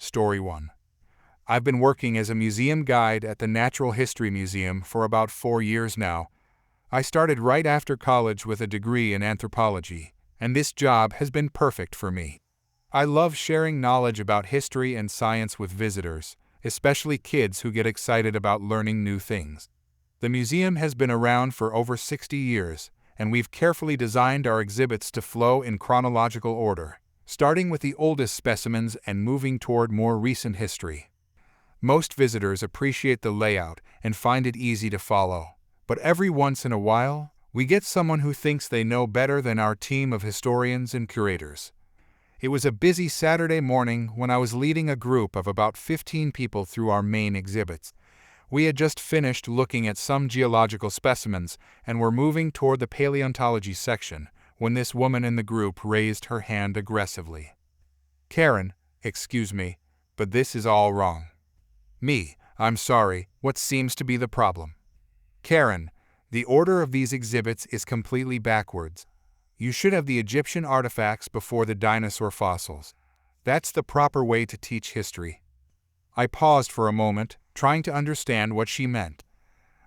Story 1. I've been working as a museum guide at the Natural History Museum for about 4 years now. I started right after college with a degree in anthropology, and this job has been perfect for me. I love sharing knowledge about history and science with visitors, especially kids who get excited about learning new things. The museum has been around for over 60 years, and we've carefully designed our exhibits to flow in chronological order, starting with the oldest specimens and moving toward more recent history. Most visitors appreciate the layout and find it easy to follow, but every once in a while, we get someone who thinks they know better than our team of historians and curators. It was a busy Saturday morning when I was leading a group of about 15 people through our main exhibits. We had just finished looking at some geological specimens and were moving toward the paleontology section when this woman in the group raised her hand aggressively. "Karen, excuse me, but this is all wrong." "Me, I'm sorry, what seems to be the problem?" "Karen, the order of these exhibits is completely backwards. You should have the Egyptian artifacts before the dinosaur fossils. That's the proper way to teach history." I paused for a moment, trying to understand what she meant.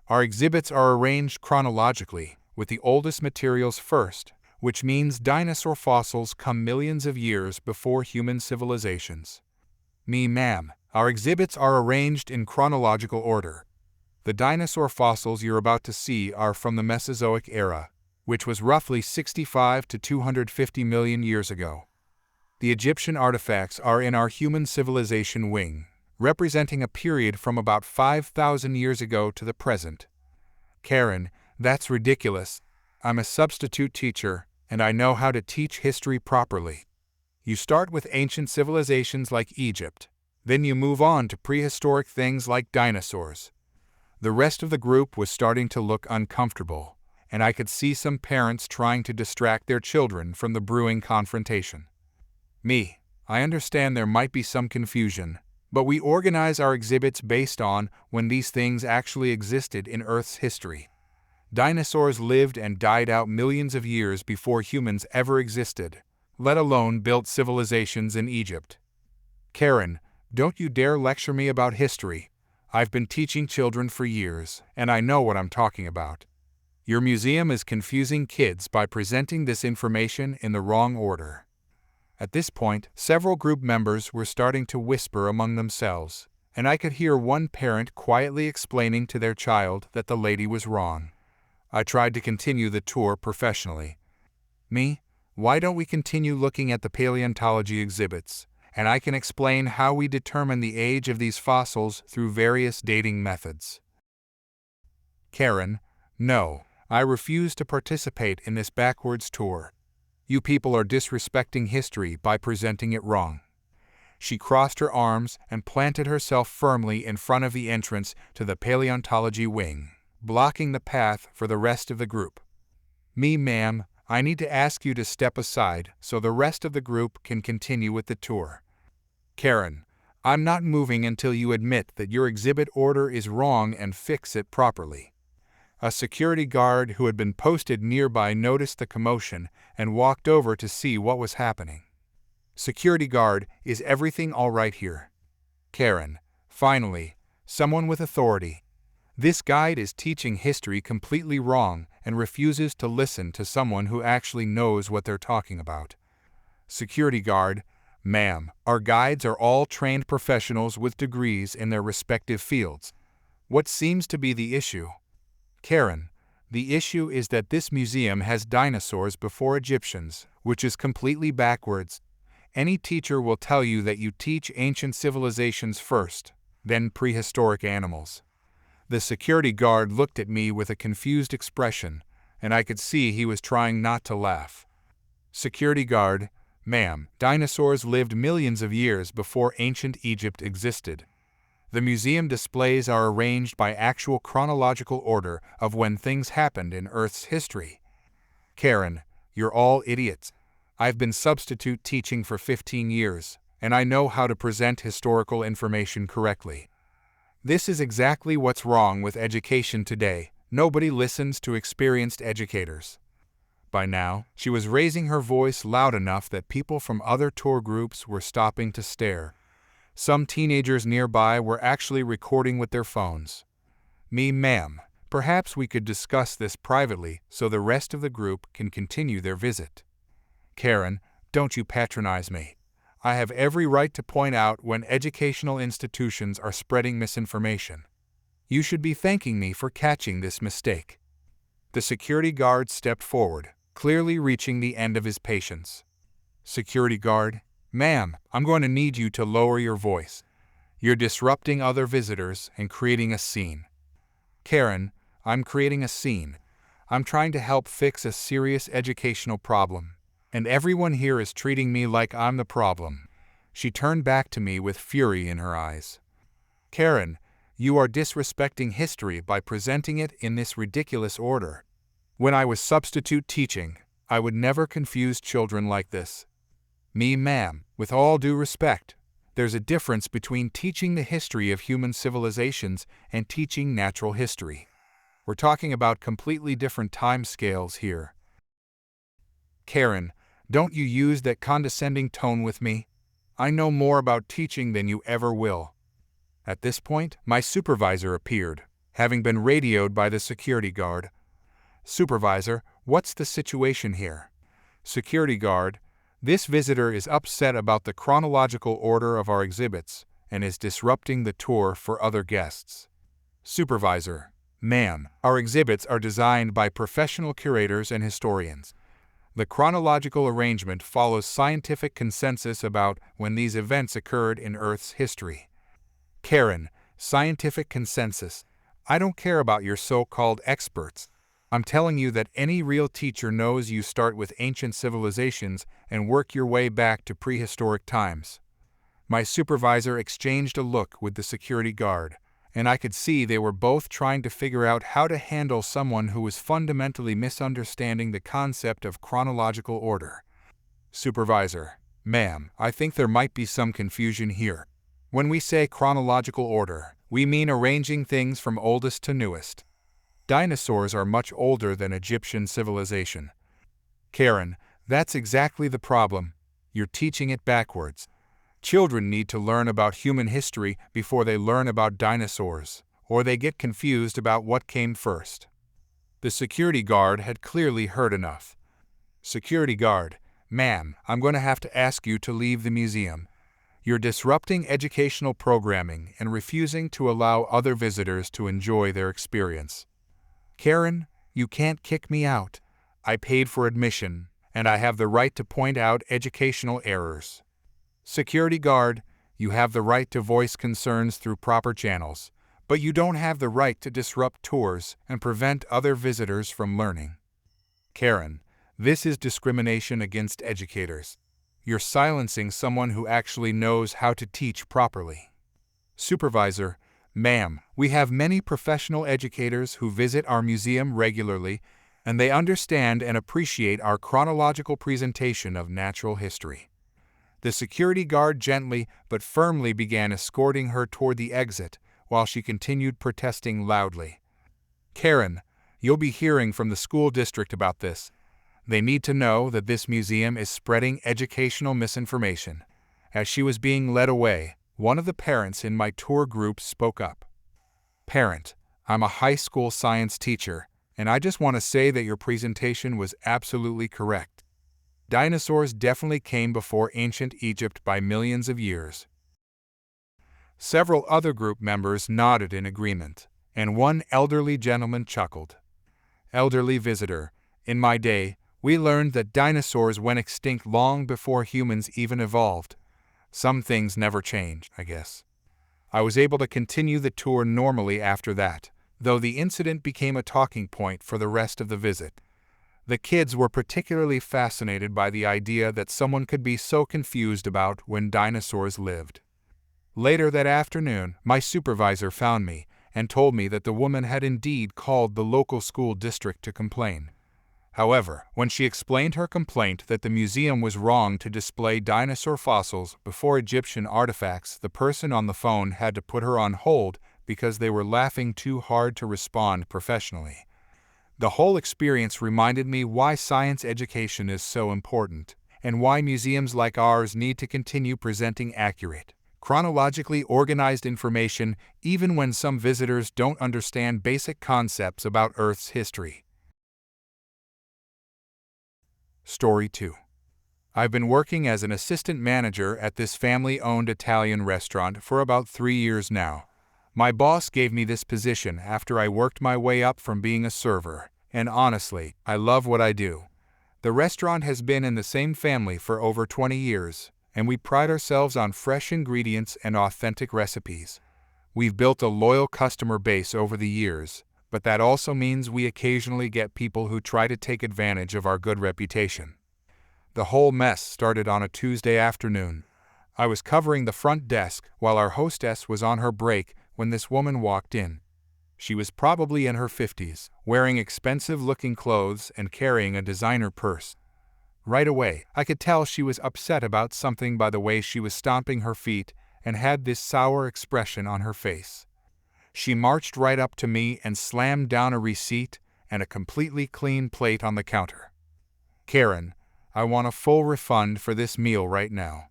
"Our exhibits are arranged chronologically, with the oldest materials first, which means dinosaur fossils come millions of years before human civilizations." "Ma'am, our exhibits are arranged in chronological order. The dinosaur fossils you're about to see are from the Mesozoic era, which was roughly 65 to 250 million years ago. The Egyptian artifacts are in our human civilization wing, representing a period from about 5,000 years ago to the present." "Karen, that's ridiculous. I'm a substitute teacher, and I know how to teach history properly. You start with ancient civilizations like Egypt, then you move on to prehistoric things like dinosaurs." The rest of the group was starting to look uncomfortable, and I could see some parents trying to distract their children from the brewing confrontation. I understand there might be some confusion, but we organize our exhibits based on when these things actually existed in Earth's history. Dinosaurs lived and died out millions of years before humans ever existed, let alone built civilizations in Egypt. "Karen, don't you dare lecture me about history. I've been teaching children for years, and I know what I'm talking about. Your museum is confusing kids by presenting this information in the wrong order." At this point, several group members were starting to whisper among themselves, and I could hear one parent quietly explaining to their child that the lady was wrong. I tried to continue the tour professionally. "Why don't we continue looking at the paleontology exhibits, and I can explain how we determine the age of these fossils through various dating methods." "Karen, no. I refuse to participate in this backwards tour. You people are disrespecting history by presenting it wrong." She crossed her arms and planted herself firmly in front of the entrance to the paleontology wing, blocking the path for the rest of the group. "Ma'am, I need to ask you to step aside so the rest of the group can continue with the tour." "Karen, I'm not moving until you admit that your exhibit order is wrong and fix it properly." A security guard who had been posted nearby noticed the commotion and walked over to see what was happening. "Security guard, is everything all right here?" "Karen, finally, someone with authority. This guide is teaching history completely wrong and refuses to listen to someone who actually knows what they're talking about." Security guard, "Ma'am, our guides are all trained professionals with degrees in their respective fields. What seems to be the issue?" "Karen, the issue is that this museum has dinosaurs before Egyptians, which is completely backwards. Any teacher will tell you that you teach ancient civilizations first, then prehistoric animals." The security guard looked at me with a confused expression, and I could see he was trying not to laugh. Security guard, "Ma'am, dinosaurs lived millions of years before ancient Egypt existed. The museum displays are arranged by actual chronological order of when things happened in Earth's history." "Karen, you're all idiots. I've been substitute teaching for 15 years, and I know how to present historical information correctly. This is exactly what's wrong with education today. Nobody listens to experienced educators." By now, she was raising her voice loud enough that people from other tour groups were stopping to stare. Some teenagers nearby were actually recording with their phones. Ma'am, perhaps we could discuss this privately so the rest of the group can continue their visit. Karen, don't you patronize me. I have every right to point out when educational institutions are spreading misinformation. You should be thanking me for catching this mistake. The security guard stepped forward, clearly reaching the end of his patience. Security guard, ma'am, I'm going to need you to lower your voice. You're disrupting other visitors and creating a scene. Karen, I'm creating a scene. I'm trying to help fix a serious educational problem, and everyone here is treating me like I'm the problem. She turned back to me with fury in her eyes. Karen, you are disrespecting history by presenting it in this ridiculous order. When I was substitute teaching, I would never confuse children like this. Ma'am, with all due respect, there's a difference between teaching the history of human civilizations and teaching natural history. We're talking about completely different time scales here. Karen, don't you use that condescending tone with me. I know more about teaching than you ever will. At this point, my supervisor appeared, having been radioed by the security guard. Supervisor, what's the situation here? Security guard, this visitor is upset about the chronological order of our exhibits and is disrupting the tour for other guests. Supervisor, ma'am, our exhibits are designed by professional curators and historians. The chronological arrangement follows scientific consensus about when these events occurred in Earth's history. Karen, scientific consensus. I don't care about your so-called experts. I'm telling you that any real teacher knows you start with ancient civilizations and work your way back to prehistoric times. My supervisor exchanged a look with the security guard, and I could see they were both trying to figure out how to handle someone who was fundamentally misunderstanding the concept of chronological order. Supervisor, ma'am, I think there might be some confusion here. When we say chronological order, we mean arranging things from oldest to newest. Dinosaurs are much older than Egyptian civilization. Karen, that's exactly the problem. You're teaching it backwards. Children need to learn about human history before they learn about dinosaurs, or they get confused about what came first. The security guard had clearly heard enough. Security guard, ma'am, I'm going to have to ask you to leave the museum. You're disrupting educational programming and refusing to allow other visitors to enjoy their experience. Karen, you can't kick me out. I paid for admission, and I have the right to point out educational errors. Security guard, you have the right to voice concerns through proper channels, but you don't have the right to disrupt tours and prevent other visitors from learning. Karen, this is discrimination against educators. You're silencing someone who actually knows how to teach properly. Supervisor, ma'am, we have many professional educators who visit our museum regularly, and they understand and appreciate our chronological presentation of natural history. The security guard gently but firmly began escorting her toward the exit while she continued protesting loudly. Karen, you'll be hearing from the school district about this. They need to know that this museum is spreading educational misinformation. As she was being led away, one of the parents in my tour group spoke up. Parent, I'm a high school science teacher, and I just want to say that your presentation was absolutely correct. Dinosaurs definitely came before ancient Egypt by millions of years. Several other group members nodded in agreement, and one elderly gentleman chuckled. Elderly visitor, in my day, we learned that dinosaurs went extinct long before humans even evolved. Some things never change, I guess. I was able to continue the tour normally after that, though the incident became a talking point for the rest of the visit. The kids were particularly fascinated by the idea that someone could be so confused about when dinosaurs lived. Later that afternoon, my supervisor found me and told me that the woman had indeed called the local school district to complain. However, when she explained her complaint that the museum was wrong to display dinosaur fossils before Egyptian artifacts, the person on the phone had to put her on hold because they were laughing too hard to respond professionally. The whole experience reminded me why science education is so important, and why museums like ours need to continue presenting accurate, chronologically organized information even when some visitors don't understand basic concepts about Earth's history. Story 2. I've been working as an assistant manager at this family-owned Italian restaurant for about 3 years now. My boss gave me this position after I worked my way up from being a server, and honestly, I love what I do. The restaurant has been in the same family for over 20 years, and we pride ourselves on fresh ingredients and authentic recipes. We've built a loyal customer base over the years, but that also means we occasionally get people who try to take advantage of our good reputation. The whole mess started on a Tuesday afternoon. I was covering the front desk while our hostess was on her break when this woman walked in. She was probably in her 50s, wearing expensive-looking clothes and carrying a designer purse. Right away, I could tell she was upset about something by the way she was stomping her feet and had this sour expression on her face. She marched right up to me and slammed down a receipt and a completely clean plate on the counter. "Karen, I want a full refund for this meal right now."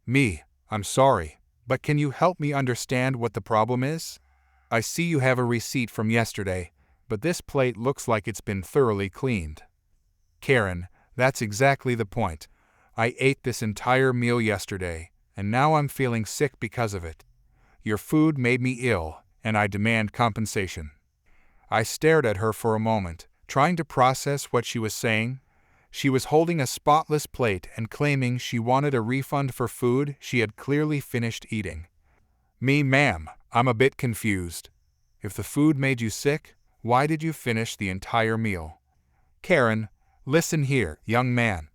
Me, "I'm sorry, but can you help me understand what the problem is? I see you have a receipt from yesterday, but this plate looks like it's been thoroughly cleaned." Karen, "That's exactly the point. I ate this entire meal yesterday, and now I'm feeling sick because of it. Your food made me ill, and I demand compensation." I stared at her for a moment, trying to process what she was saying. She was holding a spotless plate and claiming she wanted a refund for food she had clearly finished eating. Me, "Ma'am, I'm a bit confused. If the food made you sick, why did you finish the entire meal?" Karen, "Listen here, young man.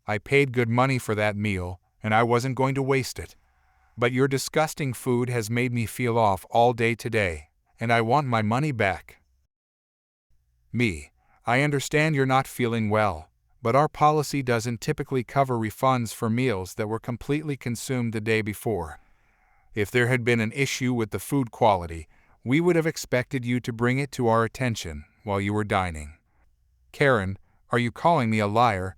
I paid good money for that meal, and I wasn't going to waste it. But your disgusting food has made me feel off all day today, and I want my money back." Me, "I understand you're not feeling well, but our policy doesn't typically cover refunds for meals that were completely consumed the day before. If there had been an issue with the food quality, we would have expected you to bring it to our attention while you were dining." Karen, "Are you calling me a liar?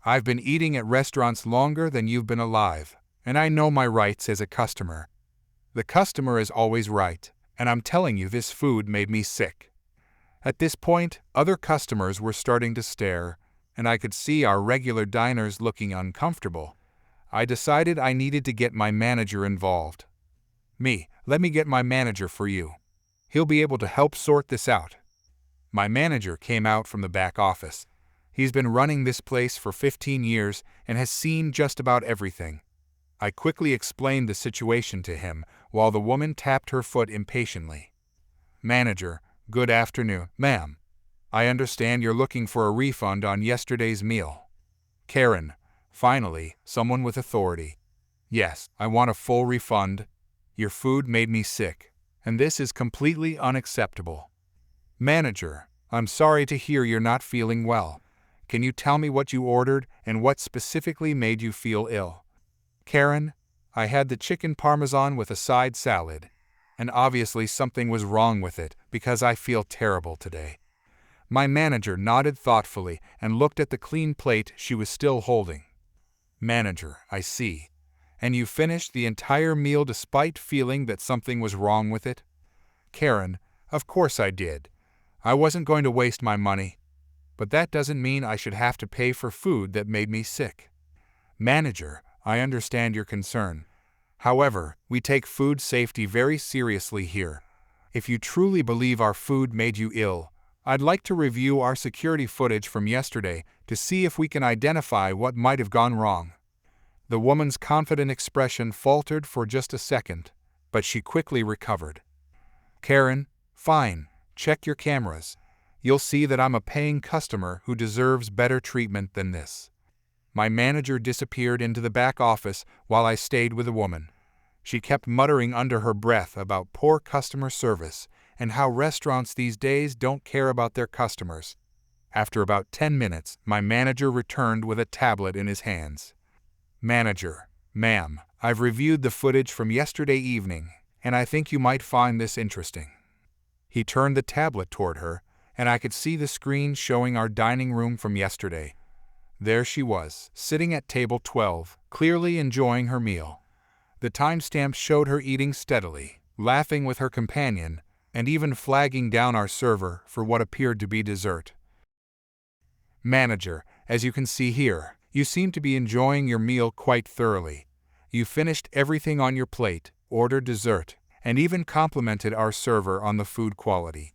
I've been eating at restaurants longer than you've been alive, and I know my rights as a customer. The customer is always right, and I'm telling you this food made me sick." At this point, other customers were starting to stare, and I could see our regular diners looking uncomfortable. I decided I needed to get my manager involved. Me, "Let me get my manager for you. He'll be able to help sort this out." My manager came out from the back office. He's been running this place for 15 years and has seen just about everything. I quickly explained the situation to him while the woman tapped her foot impatiently. Manager, "Good afternoon, ma'am. I understand you're looking for a refund on yesterday's meal." Karen, finally, someone with authority. "Yes, I want a full refund. Your food made me sick, and this is completely unacceptable." Manager, "I'm sorry to hear you're not feeling well. Can you tell me what you ordered and what specifically made you feel ill?" Karen, "I had the chicken parmesan with a side salad, and obviously something was wrong with it because I feel terrible today." My manager nodded thoughtfully and looked at the clean plate she was still holding. Manager, "I see. And you finished the entire meal despite feeling that something was wrong with it?" Karen, "Of course I did. I wasn't going to waste my money. But that doesn't mean I should have to pay for food that made me sick." Manager, "I understand your concern. However, we take food safety very seriously here. If you truly believe our food made you ill, I'd like to review our security footage from yesterday to see if we can identify what might have gone wrong." The woman's confident expression faltered for just a second, but she quickly recovered. Karen, "Fine, check your cameras. You'll see that I'm a paying customer who deserves better treatment than this." My manager disappeared into the back office while I stayed with the woman. She kept muttering under her breath about poor customer service and how restaurants these days don't care about their customers. After about 10 minutes, my manager returned with a tablet in his hands. Manager, "Ma'am, I've reviewed the footage from yesterday evening, and I think you might find this interesting." He turned the tablet toward her, and I could see the screen showing our dining room from yesterday. There she was, sitting at table 12, clearly enjoying her meal. The timestamp showed her eating steadily, laughing with her companion, and even flagging down our server for what appeared to be dessert. Manager, as you can see here, you seem to be enjoying your meal quite thoroughly. You finished everything on your plate, ordered dessert, and even complimented our server on the food quality.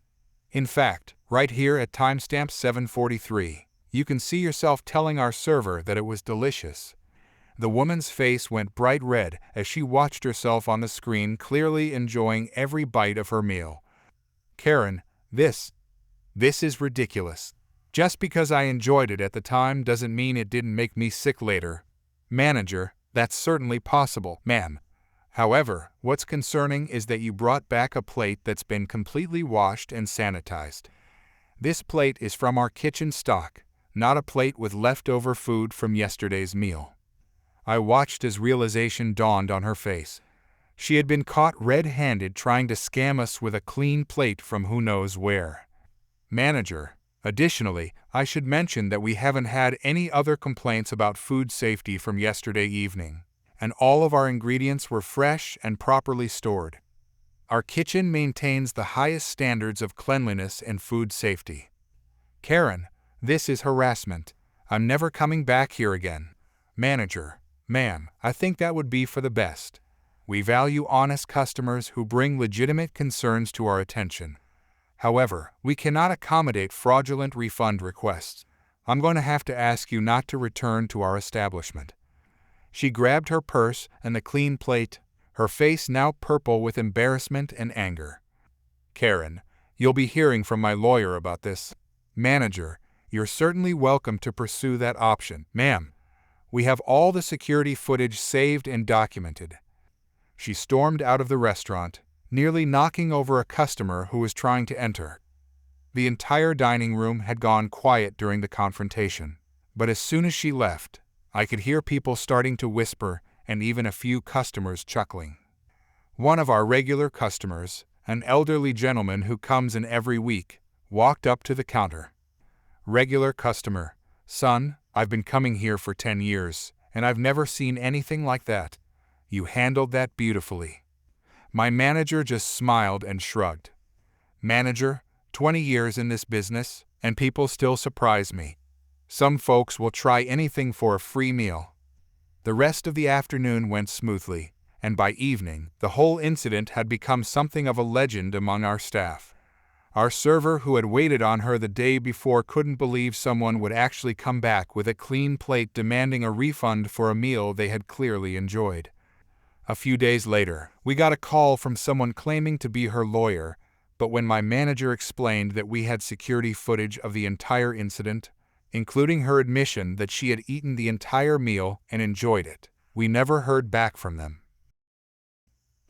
In fact, right here at timestamp 7:43, you can see yourself telling our server that it was delicious. The woman's face went bright red as she watched herself on the screen, clearly enjoying every bite of her meal. Karen, this is ridiculous. Just because I enjoyed it at the time doesn't mean it didn't make me sick later. Manager, that's certainly possible, ma'am. However, what's concerning is that you brought back a plate that's been completely washed and sanitized. This plate is from our kitchen stock, not a plate with leftover food from yesterday's meal. I watched as realization dawned on her face. She had been caught red-handed trying to scam us with a clean plate from who knows where. Manager, additionally, I should mention that we haven't had any other complaints about food safety from yesterday evening, and all of our ingredients were fresh and properly stored. Our kitchen maintains the highest standards of cleanliness and food safety. Karen, this is harassment. I'm never coming back here again. Manager, ma'am, I think that would be for the best. We value honest customers who bring legitimate concerns to our attention. However, we cannot accommodate fraudulent refund requests. I'm going to have to ask you not to return to our establishment. She grabbed her purse and the clean plate, her face now purple with embarrassment and anger. Karen, you'll be hearing from my lawyer about this. Manager, you're certainly welcome to pursue that option, ma'am. We have all the security footage saved and documented. She stormed out of the restaurant, nearly knocking over a customer who was trying to enter. The entire dining room had gone quiet during the confrontation, but as soon as she left, I could hear people starting to whisper and even a few customers chuckling. One of our regular customers, an elderly gentleman who comes in every week, walked up to the counter. Regular customer, son, I've been coming here for 10 years, and I've never seen anything like that. You handled that beautifully. My manager just smiled and shrugged. Manager, 20 years in this business, and people still surprise me. Some folks will try anything for a free meal. The rest of the afternoon went smoothly, and by evening, the whole incident had become something of a legend among our staff. Our server, who had waited on her the day before, couldn't believe someone would actually come back with a clean plate demanding a refund for a meal they had clearly enjoyed. A few days later, we got a call from someone claiming to be her lawyer, but when my manager explained that we had security footage of the entire incident, including her admission that she had eaten the entire meal and enjoyed it, we never heard back from them.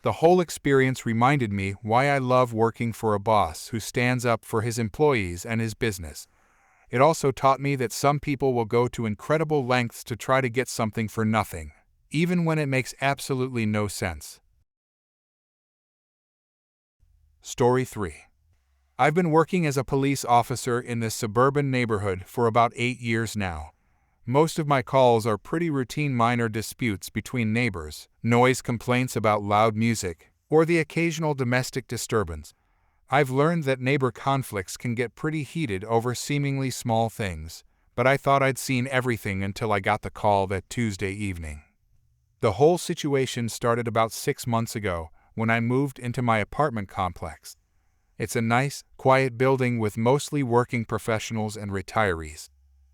The whole experience reminded me why I love working for a boss who stands up for his employees and his business. It also taught me that some people will go to incredible lengths to try to get something for nothing, even when it makes absolutely no sense. Story 3. I've been working as a police officer in this suburban neighborhood for about 8 years now. Most of my calls are pretty routine minor disputes between neighbors, noise complaints about loud music, or the occasional domestic disturbance. I've learned that neighbor conflicts can get pretty heated over seemingly small things, but I thought I'd seen everything until I got the call that Tuesday evening. The whole situation started about 6 months ago when I moved into my apartment complex. It's a nice, quiet building with mostly working professionals and retirees.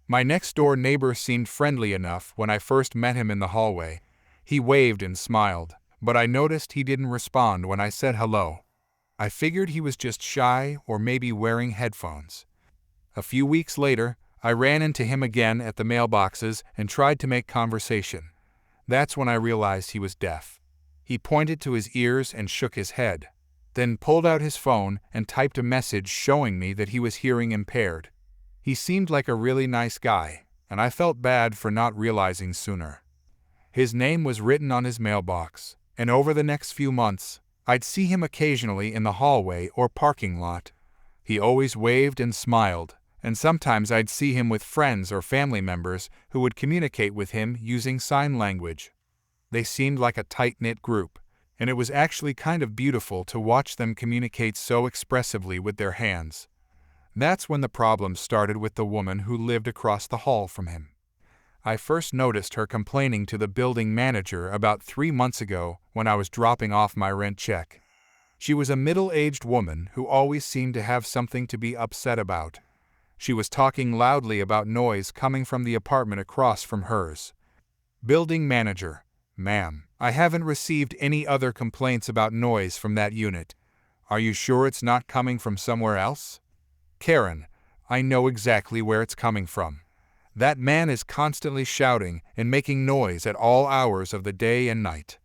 My next-door neighbor seemed friendly enough when I first met him in the hallway. He waved and smiled, but I noticed he didn't respond when I said hello. I figured he was just shy or maybe wearing headphones. A few weeks later, I ran into him again at the mailboxes and tried to make conversation. That's when I realized he was deaf. He pointed to his ears and shook his head, then pulled out his phone and typed a message showing me that he was hearing impaired. He seemed like a really nice guy, and I felt bad for not realizing sooner. His name was written on his mailbox, and over the next few months, I'd see him occasionally in the hallway or parking lot. He always waved and smiled, and sometimes I'd see him with friends or family members who would communicate with him using sign language. They seemed like a tight-knit group, and it was actually kind of beautiful to watch them communicate so expressively with their hands. That's when the problem started with the woman who lived across the hall from him. I first noticed her complaining to the building manager about 3 months ago when I was dropping off my rent check. She was a middle-aged woman who always seemed to have something to be upset about. She was talking loudly about noise coming from the apartment across from hers. Building manager: "Ma'am, I haven't received any other complaints about noise from that unit. Are you sure it's not coming from somewhere else?" Karen: "I know exactly where it's coming from. That man is constantly shouting and making noise at all hours of the day and night.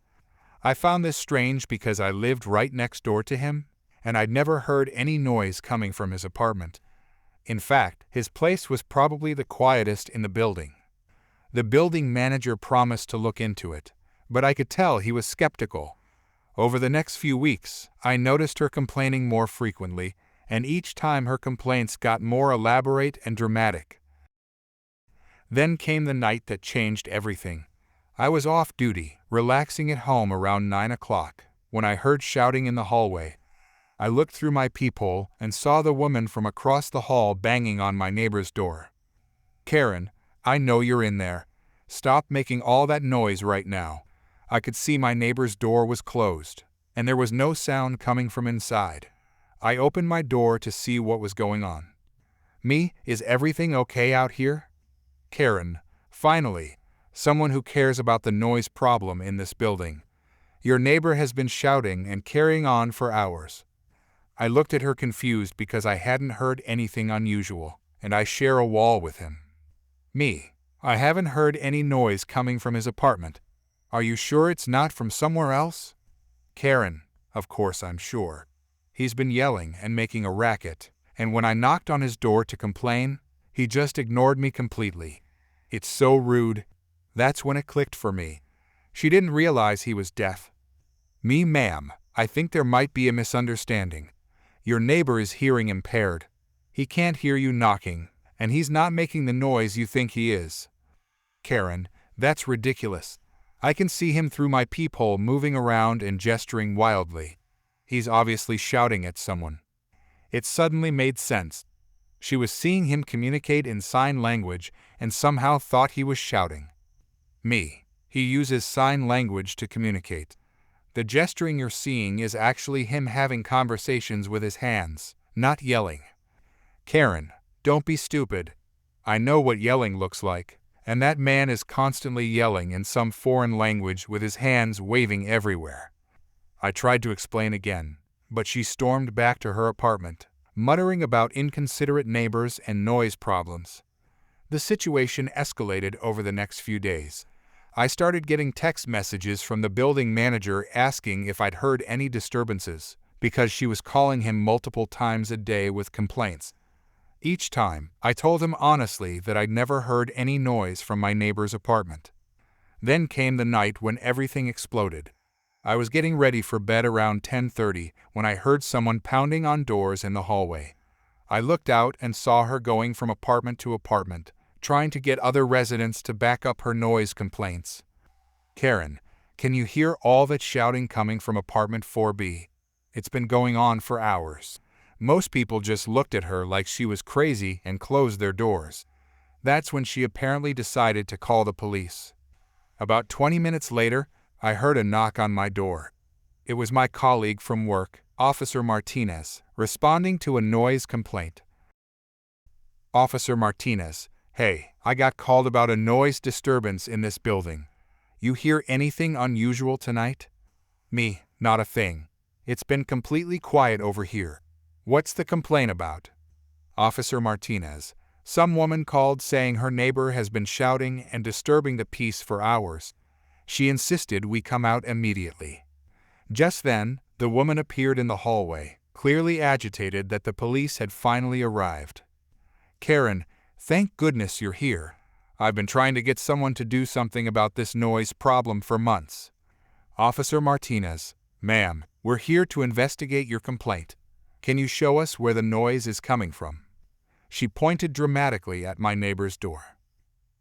I found this strange because I lived right next door to him, and I'd never heard any noise coming from his apartment. In fact, his place was probably the quietest in the building." The building manager promised to look into it, but I could tell he was skeptical. Over the next few weeks, I noticed her complaining more frequently, and each time her complaints got more elaborate and dramatic. Then came the night that changed everything. I was off duty, relaxing at home around 9 o'clock, when I heard shouting in the hallway. I looked through my peephole and saw the woman from across the hall banging on my neighbor's door. "Karen, I know you're in there. Stop making all that noise right now." I could see my neighbor's door was closed, and there was no sound coming from inside. I opened my door to see what was going on. "Me, is everything okay out here?" Karen: "Finally, someone who cares about the noise problem in this building. Your neighbor has been shouting and carrying on for hours." I looked at her confused because I hadn't heard anything unusual, and I share a wall with him. Me: "I haven't heard any noise coming from his apartment. Are you sure it's not from somewhere else?" Karen: "Of course I'm sure. He's been yelling and making a racket, and when I knocked on his door to complain, he just ignored me completely. It's so rude." That's when it clicked for me. She didn't realize he was deaf. Me: "Ma'am, I think there might be a misunderstanding. Your neighbor is hearing impaired. He can't hear you knocking, and he's not making the noise you think he is." Karen: "That's ridiculous. I can see him through my peephole moving around and gesturing wildly. He's obviously shouting at someone." It suddenly made sense. She was seeing him communicate in sign language and somehow thought he was shouting. Me: "He uses sign language to communicate. The gesturing you're seeing is actually him having conversations with his hands, not yelling." Karen: "Don't be stupid. I know what yelling looks like, and that man is constantly yelling in some foreign language with his hands waving everywhere." I tried to explain again, but she stormed back to her apartment, muttering about inconsiderate neighbors and noise problems. The situation escalated over the next few days. I started getting text messages from the building manager asking if I'd heard any disturbances, because she was calling him multiple times a day with complaints. Each time, I told him honestly that I'd never heard any noise from my neighbor's apartment. Then came the night when everything exploded. I was getting ready for bed around 10:30 when I heard someone pounding on doors in the hallway. I looked out and saw her going from apartment to apartment, trying to get other residents to back up her noise complaints. Karen: "Can you hear all that shouting coming from apartment 4B? It's been going on for hours." Most people just looked at her like she was crazy and closed their doors. That's when she apparently decided to call the police. About 20 minutes later, I heard a knock on my door. It was my colleague from work, Officer Martinez, responding to a noise complaint. Officer Martinez: "Hey, I got called about a noise disturbance in this building. You hear anything unusual tonight?" Me: "Not a thing. It's been completely quiet over here. What's the complaint about?" Officer Martinez: "Some woman called saying her neighbor has been shouting and disturbing the peace for hours. She insisted we come out immediately." Just then, the woman appeared in the hallway, clearly agitated that the police had finally arrived. Karen: "Thank goodness you're here. I've been trying to get someone to do something about this noise problem for months." Officer Martinez: "Ma'am, we're here to investigate your complaint. Can you show us where the noise is coming from?" She pointed dramatically at my neighbor's door.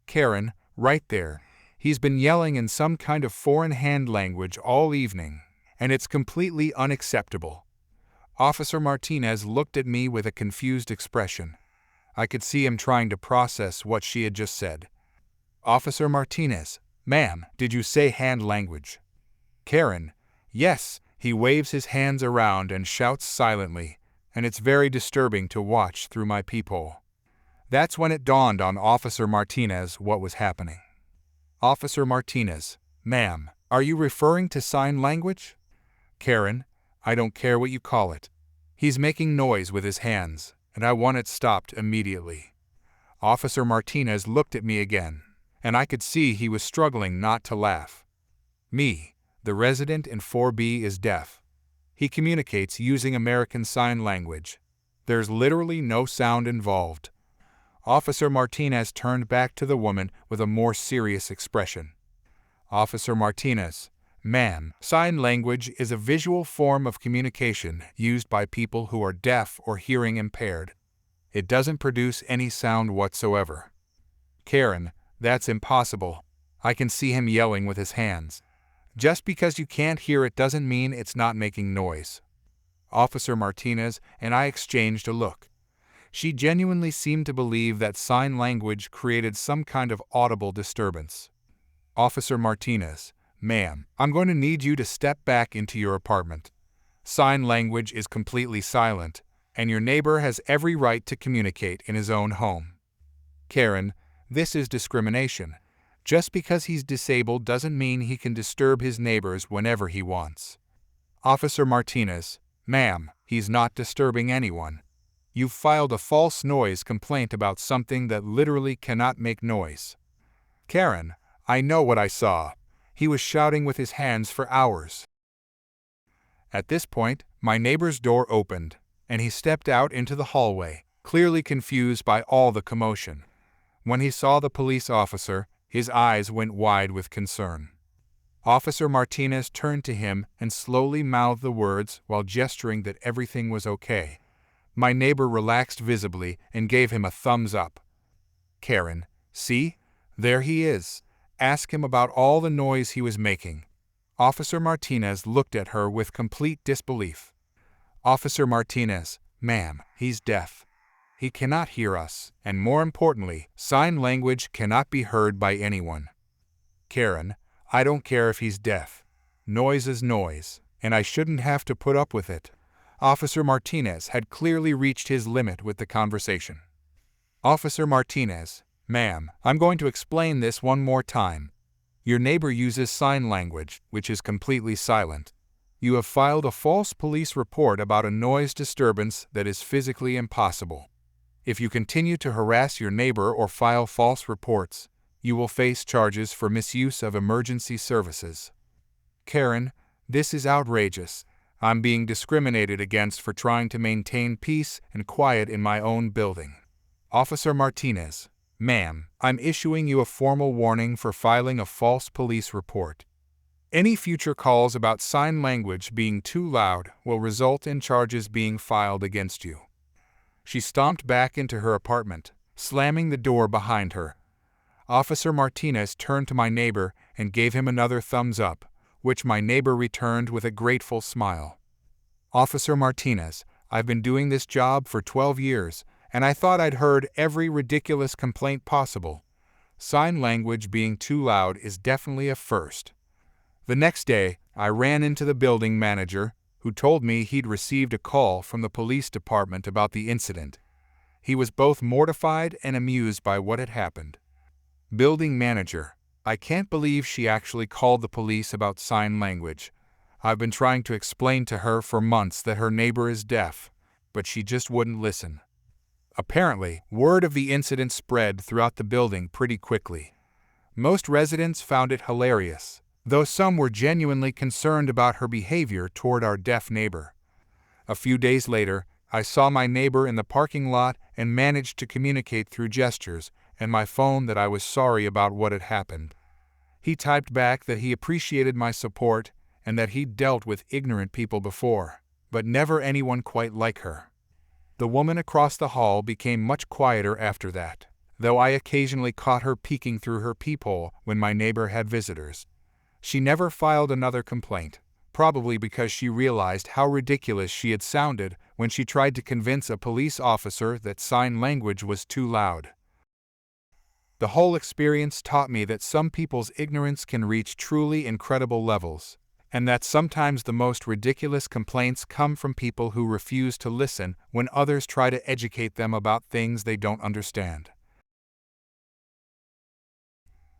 Karen: "Right there. He's been yelling in some kind of foreign hand language all evening, and it's completely unacceptable." Officer Martinez looked at me with a confused expression. I could see him trying to process what she had just said. "Officer Martinez, ma'am, did you say hand language?" Karen, "Yes." He waves his hands around and shouts silently, and it's very disturbing to watch through my peephole. That's when it dawned on Officer Martinez what was happening. "Officer Martinez, ma'am, are you referring to sign language?" Karen, "I don't care what you call it. He's making noise with his hands, and I want it stopped immediately." Officer Martinez looked at me again, and I could see he was struggling not to laugh. "Me, the resident in 4B, is deaf. He communicates using American Sign Language. There's literally no sound involved." Officer Martinez turned back to the woman with a more serious expression. "Officer Martinez, ma'am, sign language is a visual form of communication used by people who are deaf or hearing impaired. It doesn't produce any sound whatsoever." Karen, "That's impossible." I can see him yelling with his hands. "Just because you can't hear it doesn't mean it's not making noise." Officer Martinez and I exchanged a look. She genuinely seemed to believe that sign language created some kind of audible disturbance. "Officer Martinez, ma'am, I'm going to need you to step back into your apartment. Sign language is completely silent, and your neighbor has every right to communicate in his own home." Karen, "This is discrimination. Just because he's disabled doesn't mean he can disturb his neighbors whenever he wants." Officer Martinez, "Ma'am, he's not disturbing anyone. You've filed a false noise complaint about something that literally cannot make noise." Karen, "I know what I saw. He was shouting with his hands for hours." At this point, my neighbor's door opened, and he stepped out into the hallway, clearly confused by all the commotion. When he saw the police officer, his eyes went wide with concern. Officer Martinez turned to him and slowly mouthed the words while gesturing that everything was okay. My neighbor relaxed visibly and gave him a thumbs up. Karen, "See? There he is. Ask him about all the noise he was making." Officer Martinez looked at her with complete disbelief. Officer Martinez, "Ma'am, he's deaf. He cannot hear us, and more importantly, sign language cannot be heard by anyone." Karen, "I don't care if he's deaf. Noise is noise, and I shouldn't have to put up with it." Officer Martinez had clearly reached his limit with the conversation. Officer Martinez, "Ma'am, I'm going to explain this one more time. Your neighbor uses sign language, which is completely silent. You have filed a false police report about a noise disturbance that is physically impossible. If you continue to harass your neighbor or file false reports, you will face charges for misuse of emergency services." Karen, "This is outrageous. I'm being discriminated against for trying to maintain peace and quiet in my own building." Officer Martinez, "Ma'am, I'm issuing you a formal warning for filing a false police report. Any future calls about sign language being too loud will result in charges being filed against you." She stomped back into her apartment, slamming the door behind her. Officer Martinez turned to my neighbor and gave him another thumbs up, which my neighbor returned with a grateful smile. "Officer Martinez, I've been doing this job for 12 years, and I thought I'd heard every ridiculous complaint possible. Sign language being too loud is definitely a first." The next day, I ran into the building manager, who told me he'd received a call from the police department about the incident. He was both mortified and amused by what had happened. Building manager, "I can't believe she actually called the police about sign language. I've been trying to explain to her for months that her neighbor is deaf, but she just wouldn't listen." Apparently, word of the incident spread throughout the building pretty quickly. Most residents found it hilarious, though some were genuinely concerned about her behavior toward our deaf neighbor. A few days later, I saw my neighbor in the parking lot and managed to communicate through gestures and my phone that I was sorry about what had happened. He typed back that he appreciated my support and that he'd dealt with ignorant people before, but never anyone quite like her. The woman across the hall became much quieter after that, though I occasionally caught her peeking through her peephole when my neighbor had visitors. She never filed another complaint, probably because she realized how ridiculous she had sounded when she tried to convince a police officer that sign language was too loud. The whole experience taught me that some people's ignorance can reach truly incredible levels, and that sometimes the most ridiculous complaints come from people who refuse to listen when others try to educate them about things they don't understand.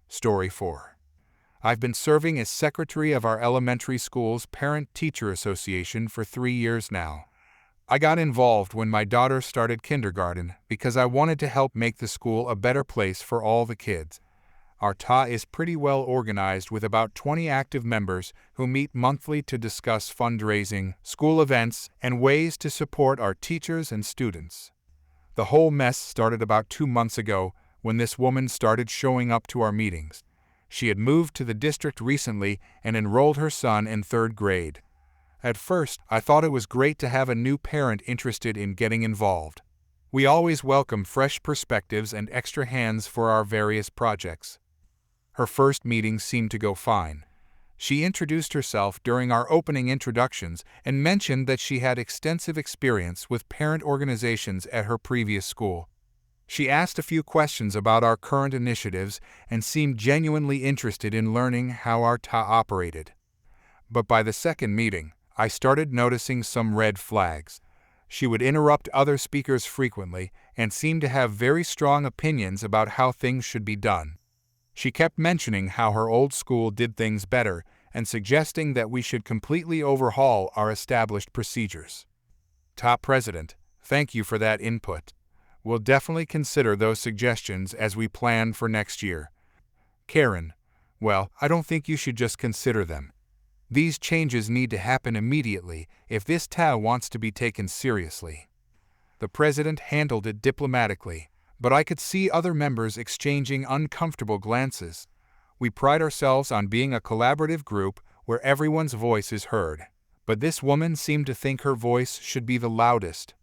Story 4. I've been serving as secretary of our elementary school's Parent-Teacher Association for 3 years now. I got involved when my daughter started kindergarten because I wanted to help make the school a better place for all the kids. Our TA is pretty well organized with about 20 active members who meet monthly to discuss fundraising, school events, and ways to support our teachers and students. The whole mess started about 2 months ago when this woman started showing up to our meetings. She had moved to the district recently and enrolled her son in 3rd grade. At first, I thought it was great to have a new parent interested in getting involved. We always welcome fresh perspectives and extra hands for our various projects. Her first meeting seemed to go fine. She introduced herself during our opening introductions and mentioned that she had extensive experience with parent organizations at her previous school. She asked a few questions about our current initiatives and seemed genuinely interested in learning how our TA operated. But by the second meeting, I started noticing some red flags. She would interrupt other speakers frequently and seemed to have very strong opinions about how things should be done. She kept mentioning how her old school did things better and suggesting that we should completely overhaul our established procedures. TA President, thank you for that input. We'll definitely consider those suggestions as we plan for next year. Karen, well, I don't think you should just consider them. These changes need to happen immediately if this TA wants to be taken seriously. The president handled it diplomatically, but I could see other members exchanging uncomfortable glances. We pride ourselves on being a collaborative group where everyone's voice is heard, but this woman seemed to think her voice should be the loudest.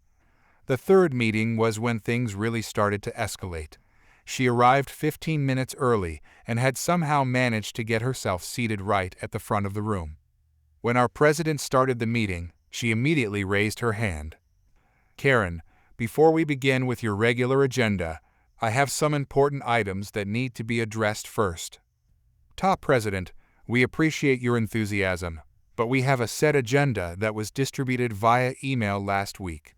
The third meeting was when things really started to escalate. She arrived 15 minutes early and had somehow managed to get herself seated right at the front of the room. When our president started the meeting, she immediately raised her hand. Karen, before we begin with your regular agenda, I have some important items that need to be addressed first. TA President, we appreciate your enthusiasm, but we have a set agenda that was distributed via email last week.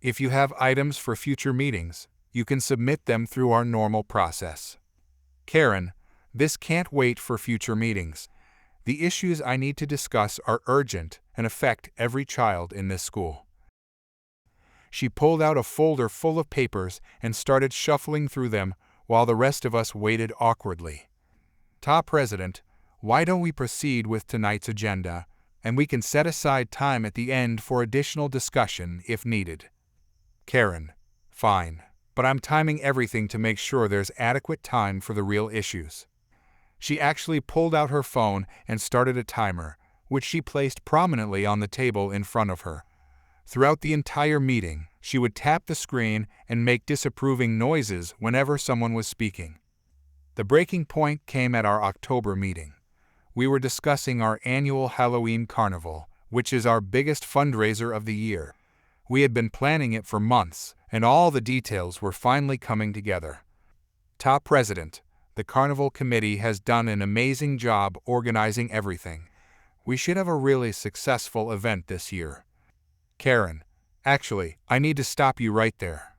If you have items for future meetings, you can submit them through our normal process. Karen, this can't wait for future meetings. The issues I need to discuss are urgent and affect every child in this school. She pulled out a folder full of papers and started shuffling through them while the rest of us waited awkwardly. TA President, why don't we proceed with tonight's agenda, and we can set aside time at the end for additional discussion if needed. Karen, fine. But I'm timing everything to make sure there's adequate time for the real issues. She actually pulled out her phone and started a timer, which she placed prominently on the table in front of her. Throughout the entire meeting, she would tap the screen and make disapproving noises whenever someone was speaking. The breaking point came at our October meeting. We were discussing our annual Halloween carnival, which is our biggest fundraiser of the year. We had been planning it for months, and all the details were finally coming together. TA President, the Carnival Committee has done an amazing job organizing everything. We should have a really successful event this year. Karen, actually, I need to stop you right there.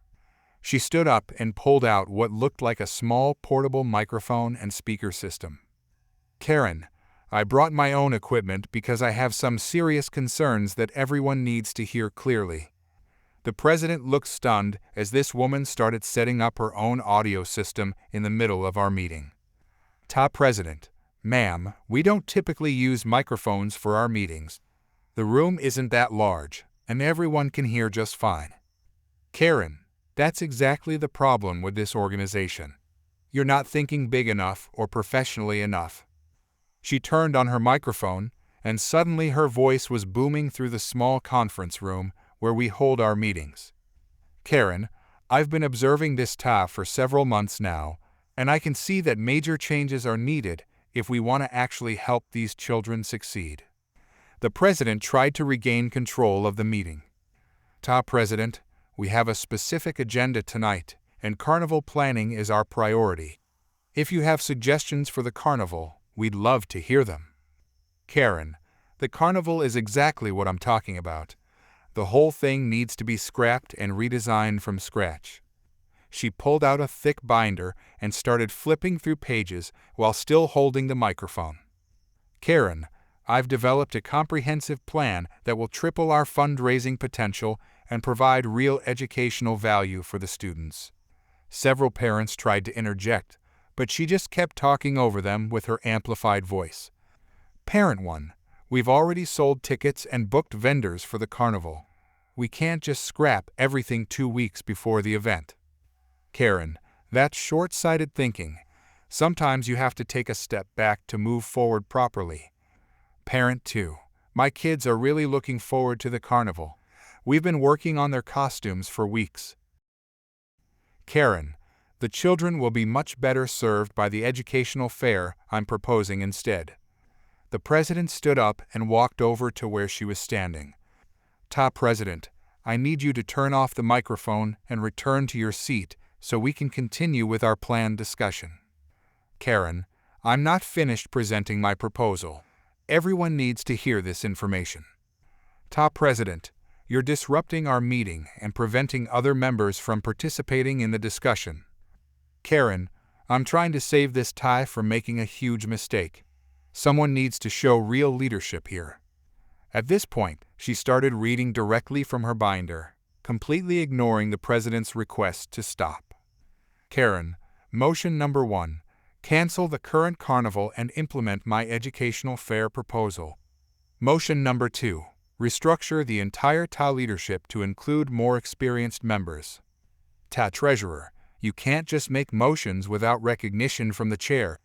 She stood up and pulled out what looked like a small portable microphone and speaker system. Karen, I brought my own equipment because I have some serious concerns that everyone needs to hear clearly. The president looked stunned as this woman started setting up her own audio system in the middle of our meeting. TA President, ma'am, we don't typically use microphones for our meetings. The room isn't that large, and everyone can hear just fine. Karen, that's exactly the problem with this organization. You're not thinking big enough or professionally enough. She turned on her microphone, and suddenly her voice was booming through the small conference room where we hold our meetings. Karen, I've been observing this Ta for several months now, and I can see that major changes are needed if we want to actually help these children succeed. The president tried to regain control of the meeting. Ta President, we have a specific agenda tonight, and carnival planning is our priority. If you have suggestions for the carnival, we'd love to hear them. Karen, the carnival is exactly what I'm talking about. The whole thing needs to be scrapped and redesigned from scratch. She pulled out a thick binder and started flipping through pages while still holding the microphone. Karen, I've developed a comprehensive plan that will triple our fundraising potential and provide real educational value for the students. Several parents tried to interject, but she just kept talking over them with her amplified voice. Parent 1, we've already sold tickets and booked vendors for the carnival. We can't just scrap everything 2 weeks before the event. Karen, that's short-sighted thinking. Sometimes you have to take a step back to move forward properly. Parent 2, my kids are really looking forward to the carnival. We've been working on their costumes for weeks. Karen, the children will be much better served by the educational fair I'm proposing instead. The president stood up and walked over to where she was standing. Ta President, I need you to turn off the microphone and return to your seat so we can continue with our planned discussion. Karen, I'm not finished presenting my proposal. Everyone needs to hear this information. Ta President, you're disrupting our meeting and preventing other members from participating in the discussion. Karen, I'm trying to save this tie from making a huge mistake. Someone needs to show real leadership here. At this point, she started reading directly from her binder, completely ignoring the president's request to stop. Karen, motion number 1, cancel the current carnival and implement my educational fair proposal. Motion number 2, restructure the entire Ta leadership to include more experienced members. Ta Treasurer, you can't just make motions without recognition from the chair.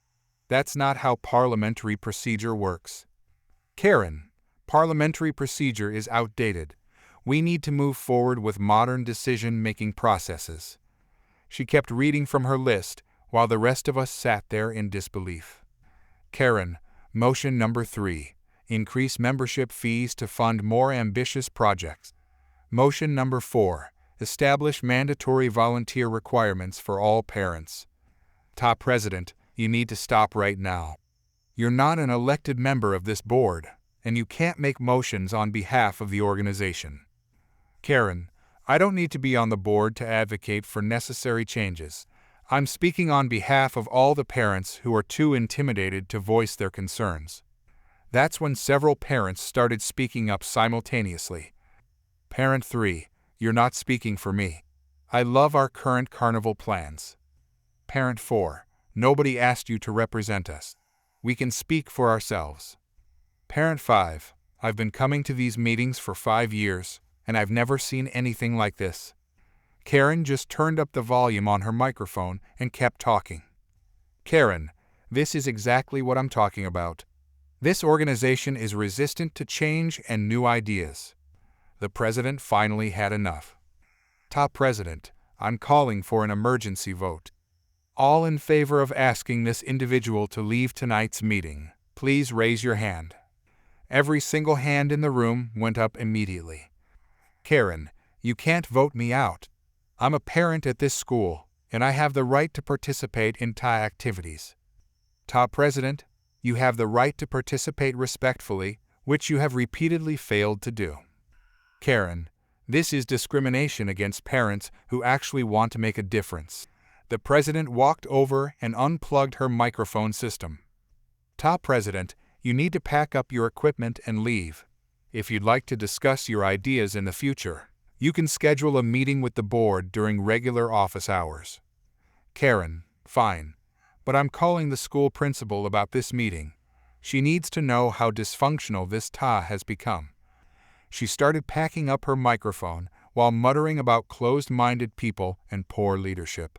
That's not how parliamentary procedure works. Karen, parliamentary procedure is outdated. We need to move forward with modern decision-making processes. She kept reading from her list while the rest of us sat there in disbelief. Karen, motion number 3, increase membership fees to fund more ambitious projects. Motion number 4, establish mandatory volunteer requirements for all parents. Ta President, you need to stop right now. You're not an elected member of this board, and you can't make motions on behalf of the organization. Karen, I don't need to be on the board to advocate for necessary changes. I'm speaking on behalf of all the parents who are too intimidated to voice their concerns. That's when several parents started speaking up simultaneously. Parent 3, you're not speaking for me. I love our current carnival plans. Parent 4, nobody asked you to represent us. We can speak for ourselves. Parent 5, I've been coming to these meetings for 5 years, and I've never seen anything like this. Karen just turned up the volume on her microphone and kept talking. Karen, this is exactly what I'm talking about. This organization is resistant to change and new ideas. The president finally had enough. Ta President, I'm calling for an emergency vote. All in favor of asking this individual to leave tonight's meeting, please raise your hand. Every single hand in the room went up immediately. Karen, you can't vote me out. I'm a parent at this school, and I have the right to participate in Ta activities. Ta President, you have the right to participate respectfully, which you have repeatedly failed to do. Karen, this is discrimination against parents who actually want to make a difference. The president walked over and unplugged her microphone system. Ta President, you need to pack up your equipment and leave. If you'd like to discuss your ideas in the future, you can schedule a meeting with the board during regular office hours. Karen, fine. But I'm calling the school principal about this meeting. She needs to know how dysfunctional this Ta has become. She started packing up her microphone while muttering about closed-minded people and poor leadership.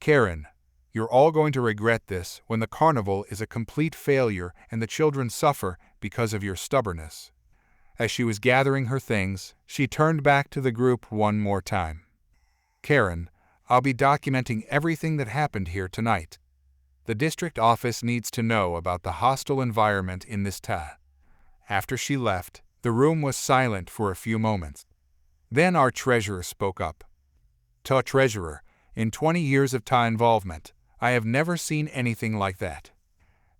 Karen, you're all going to regret this when the carnival is a complete failure and the children suffer because of your stubbornness. As she was gathering her things, she turned back to the group one more time. Karen, I'll be documenting everything that happened here tonight. The district office needs to know about the hostile environment in this ta. After she left, the room was silent for a few moments. Then our treasurer spoke up. Ta treasurer, in 20 years of ta involvement, I have never seen anything like that.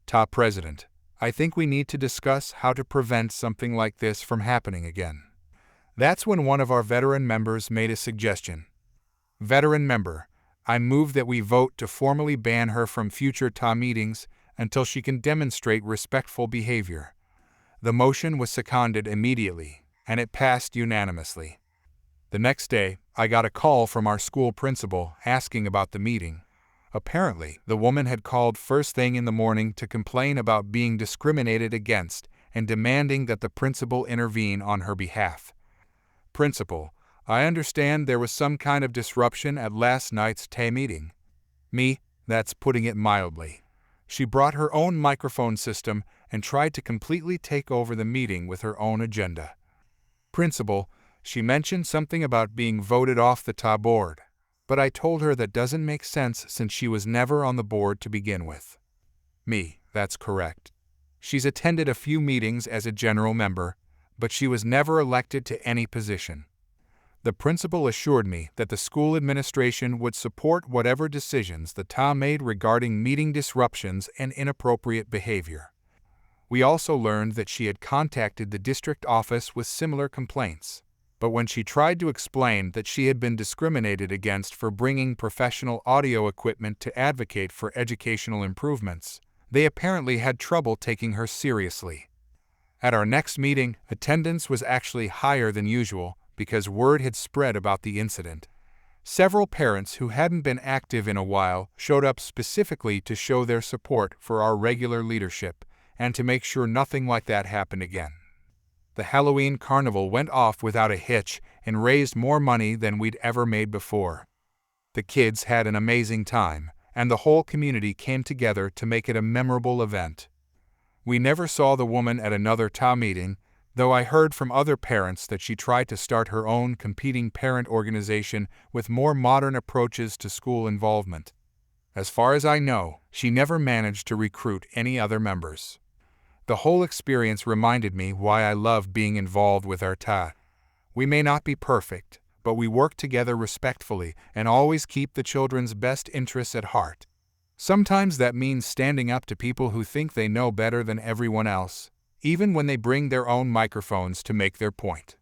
Ta president, I think we need to discuss how to prevent something like this from happening again. That's when one of our veteran members made a suggestion. Veteran member, I move that we vote to formally ban her from future ta meetings until she can demonstrate respectful behavior. The motion was seconded immediately, and it passed unanimously. The next day, I got a call from our school principal asking about the meeting. Apparently, the woman had called first thing in the morning to complain about being discriminated against and demanding that the principal intervene on her behalf. Principal, I understand there was some kind of disruption at last night's TA meeting. That's putting it mildly. She brought her own microphone system and tried to completely take over the meeting with her own agenda. Principal, she mentioned something about being voted off the TA board, but I told her that doesn't make sense since she was never on the board to begin with. That's correct. She's attended a few meetings as a general member, but she was never elected to any position. The principal assured me that the school administration would support whatever decisions the TA made regarding meeting disruptions and inappropriate behavior. We also learned that she had contacted the district office with similar complaints, but when she tried to explain that she had been discriminated against for bringing professional audio equipment to advocate for educational improvements, they apparently had trouble taking her seriously. At our next meeting, attendance was actually higher than usual because word had spread about the incident. Several parents who hadn't been active in a while showed up specifically to show their support for our regular leadership and to make sure nothing like that happened again. The Halloween carnival went off without a hitch and raised more money than we'd ever made before. The kids had an amazing time, and the whole community came together to make it a memorable event. We never saw the woman at another TA meeting, though I heard from other parents that she tried to start her own competing parent organization with more modern approaches to school involvement. As far as I know, she never managed to recruit any other members. The whole experience reminded me why I love being involved with our TA. We may not be perfect, but we work together respectfully and always keep the children's best interests at heart. Sometimes that means standing up to people who think they know better than everyone else, even when they bring their own microphones to make their point.